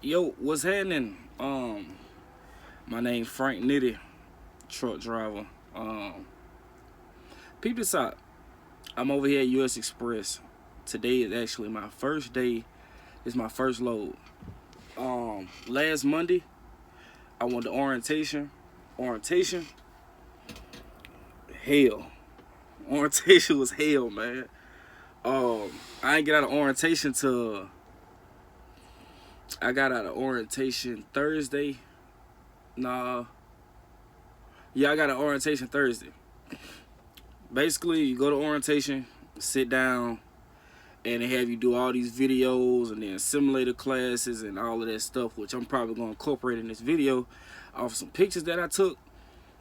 Yo, what's happening? My name Frank Nitty, truck driver. Peep this out. I'm over here at USXpress. Today is actually my first day. It's my first load. Last Monday, I went to orientation. Orientation, hell. Orientation was hell, man. I ain't get out of orientation till I got out of orientation Thursday. Nah. Yeah, I got an orientation Thursday. Basically, you go to orientation, sit down, and they have you do all these videos and then simulator classes and all of that stuff, which I'm probably going to incorporate in this video off of some pictures that I took.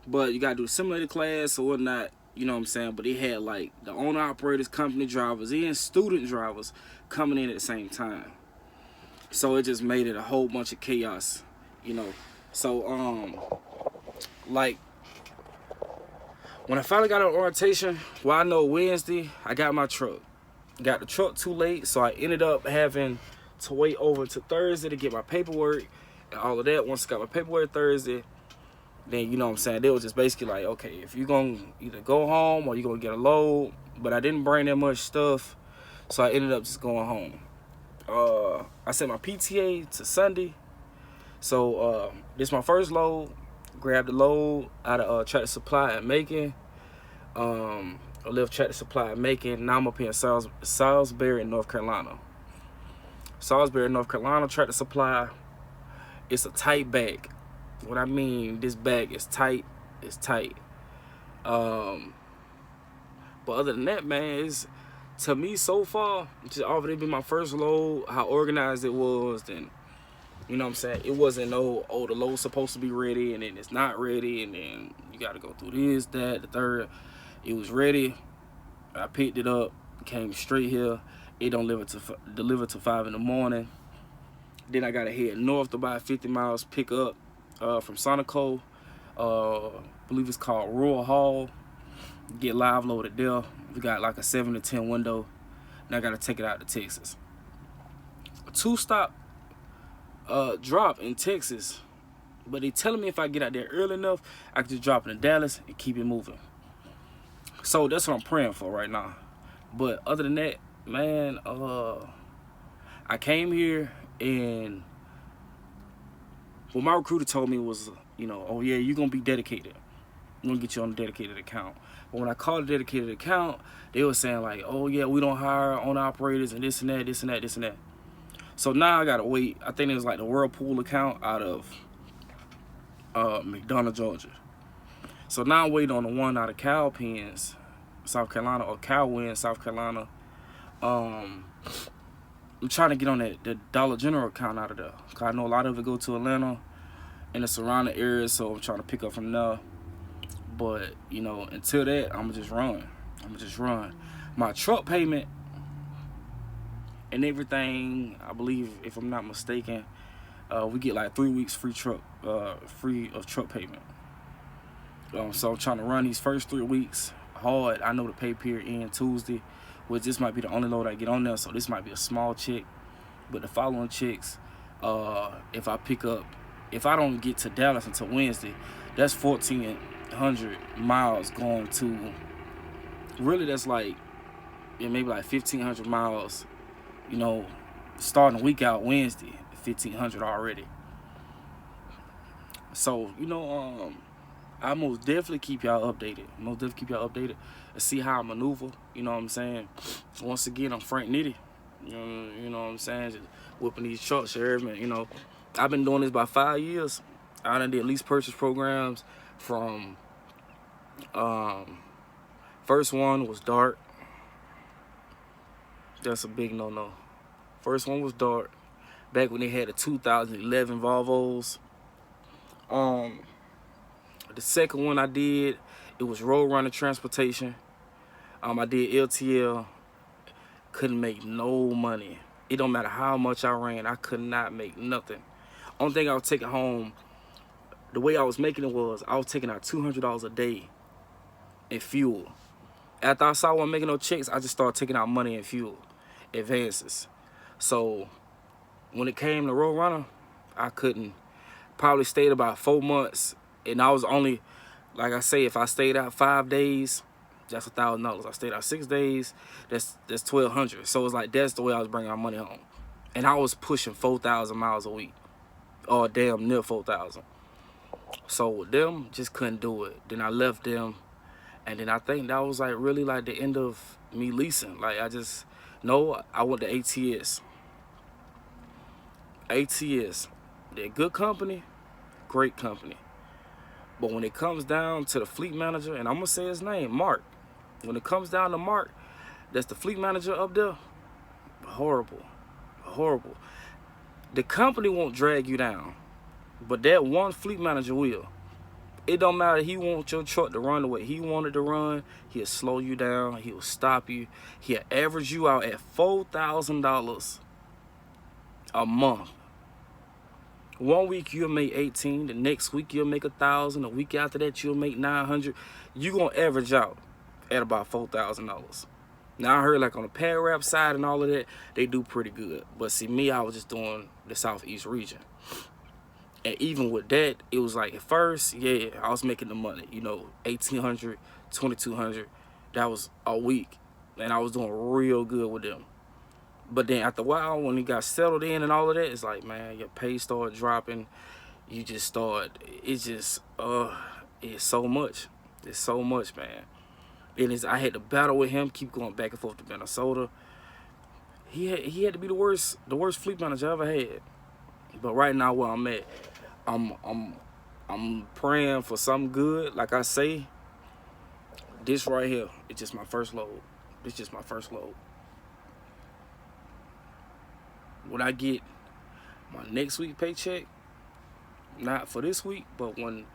But you got to do a simulator class or whatnot, you know what I'm saying? But they had like the owner-operators, company drivers, and student drivers coming in at the same time. So it just made it a whole bunch of chaos, you know. So, like, when I finally got on orientation, well, I know Wednesday, I got my truck. Got the truck too late, so I ended up having to wait over to Thursday to get my paperwork and all of that. Once I got my paperwork Thursday, then, you know what I'm saying, they was just basically like, okay, if you're going to either go home or you're going to get a load, but I didn't bring that much stuff, so I ended up just going home. I sent my PTA to Sunday, so this is my first load. Grabbed the load out of Tractor Supply in Macon. I left Tractor Supply in Macon. Now I'm up here in Salisbury, North Carolina. Salisbury, North Carolina, Tractor Supply. It's a tight bag. What I mean, this bag is tight. It's tight. But other than that, man, it's, to me so far, it's already been my first load. How organized it was, and you know what I'm saying? It wasn't no, oh, the load's supposed to be ready, and then it's not ready, and then you got to go through this, that, the third. It was ready. I picked it up, came straight here. It don't deliver to 5 in the morning. Then I got to head north to about 50 miles, pick up from Sonico. Believe it's called Rural Hall. Get live loaded there. We got like a 7 to 10 window. And I got to take it out to Texas. A 2-stop drop in Texas, but they telling me if I get out there early enough, I can just drop it in Dallas and keep it moving. So that's what I'm praying for right now. But other than that, man, I came here, and what my recruiter told me was, you know, oh yeah, you're gonna be dedicated. I'm gonna get you on a dedicated account. But when I called a dedicated account, they were saying like, oh yeah, we don't hire owner operators and this and that, this and that, this and that. So now I gotta wait. I think it was like the Whirlpool account out of McDonough, Georgia. So now I'm waiting on the one out of Cowpens, South Carolina, or Cowwind, South Carolina. I'm trying to get on the Dollar General account out of there, cause I know a lot of it go to Atlanta and the surrounding areas. So I'm trying to pick up from there. But you know, until that, I'ma just run. My truck payment and everything, I believe, if I'm not mistaken, we get like 3 weeks free of truck payment. So I'm trying to run these first 3 weeks hard. I know the pay period ends Tuesday, which this might be the only load I get on there, so this might be a small check. But the following checks, if I don't get to Dallas until Wednesday, that's 1,400 miles going to, really that's like, yeah, maybe like 1,500 miles, you know, starting the week out Wednesday, 1,500 already. So, you know, I most definitely keep y'all updated. And see how I maneuver, you know what I'm saying? Once again, I'm Frank Nitty. You know what I'm saying? Just whipping these trucks here, man. You know, I've been doing this about 5 years. I done did lease purchase programs from, first one was Dart. That's a big no-no. First one was Dart, back when they had the 2011 Volvos. The second one I did, it was Roadrunner Transportation. I did LTL, couldn't make no money. It don't matter how much I ran, I could not make nothing. Only thing I was taking home, the way I was making it was, I was taking out $200 a day in fuel. After I saw I wasn't making no checks, I just started taking out money in fuel, advances. So when it came to Roadrunner, I couldn't. Probably stayed about 4 months, and I was only, like I say, if I stayed out 5 days, that's $1,000. I stayed out 6 days, that's $1,200. So it's like that's the way I was bringing my money home, and I was pushing 4,000 miles a week, or damn near 4,000. So with them, just couldn't do it. Then I left them, and then I think that was like really like the end of me leasing. Like I went to ATS. ATS, they're good company, great company. But when it comes down to the fleet manager, and I'm gonna say his name, Mark. When it comes down to Mark, that's the fleet manager up there. Horrible, horrible. The company won't drag you down, but that one fleet manager will. It don't matter. He wants your truck to run the way he wanted to run. He'll slow you down. He'll stop you. He'll average you out at $4,000 a month. One week you'll make 18. The next week you'll make 1,000. The week after that you'll make 900. You gonna average out at about $4,000. Now I heard like on the pad wrap side and all of that, they do pretty good. But see me, I was just doing the Southeast region. And even with that, it was like at first, yeah, I was making the money. You know, 1,800, 2,200. That was a week, and I was doing real good with them. But then after a while, when you got settled in and all of that, it's like, man, your pay started dropping. You just start, it's just, it's so much. It's so much, man. I had to battle with him, keep going back and forth to Minnesota. He had to be the worst fleet manager I ever had. But right now where I'm at, I'm praying for something good. Like I say, this right here, it's just my first load. It's just my first load. When I get my next week paycheck, not for this week, but when,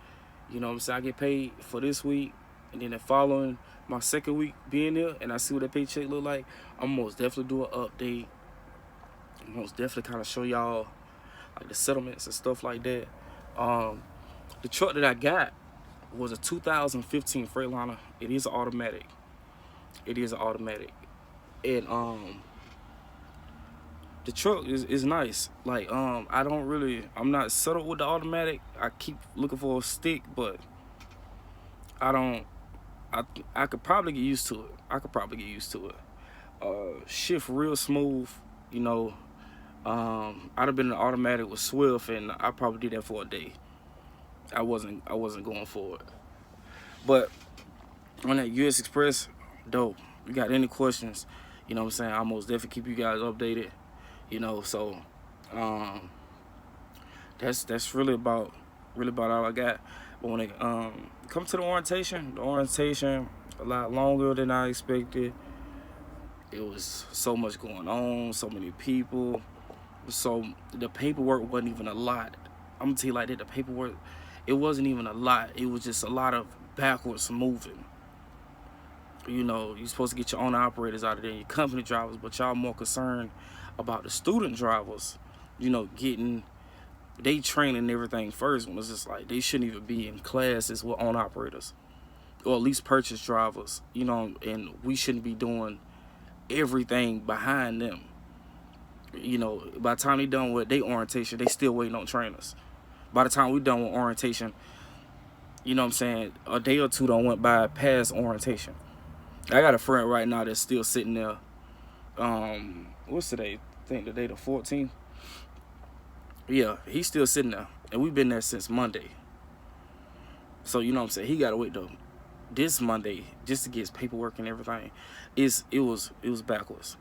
you know what I'm saying, I get paid for this week, and then the following, my second week being there, and I see what that paycheck look like, I'm most definitely do an update. I'm most definitely kind of show y'all like the settlements and stuff like that. The truck that I got was a 2015 Freightliner. It is an automatic. It is an automatic. And the truck is nice. Like I'm not settled with the automatic. I keep looking for a stick, but I could probably get used to it. Shift real smooth, you know. I'd have been in an automatic with Swift, and I probably did that for a day. I wasn't going for it. But on that USXpress, dope. You got any questions, you know what I'm saying, I'll most definitely keep you guys updated. You know, so that's really about all I got. But when it comes to the orientation a lot longer than I expected. It was so much going on, so many people. So the paperwork wasn't even a lot. I'm gonna tell you like that, the paperwork, it wasn't even a lot. It was just a lot of backwards moving. You know, you're supposed to get your own operators out of there, your company drivers, but y'all more concerned about the student drivers, you know, getting they training and everything first, when it's just like they shouldn't even be in classes with own operators, or at least purchase drivers, you know, and we shouldn't be doing everything behind them. You know, by the time they done with their orientation, they still waiting on trainers. By the time we done with orientation, you know what I'm saying, a day or two done went by past orientation. I got a friend right now that's still sitting there. What's today? I think today the 14th. Yeah, he's still sitting there, and we've been there since Monday. So you know what I'm saying, he gotta wait till this Monday just to get his paperwork and everything. It was backwards.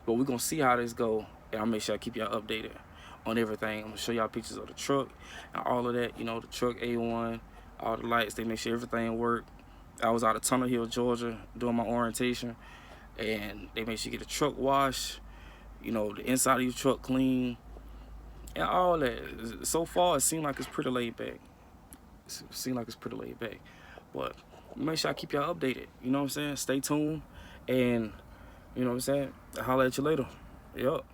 But we're gonna see how this go, and I'll make sure I keep y'all updated on everything. I'm gonna show y'all pictures of the truck and all of that. You know, the truck A1, all the lights, they make sure everything work. I was out of Tunnel Hill, Georgia, doing my orientation, and they make sure you get the truck washed, you know, the inside of your truck clean, and all that. So far, it seems like it's pretty laid back. But make sure I keep y'all updated. You know what I'm saying? Stay tuned, and you know what I'm saying? I'll holler at you later. Yup.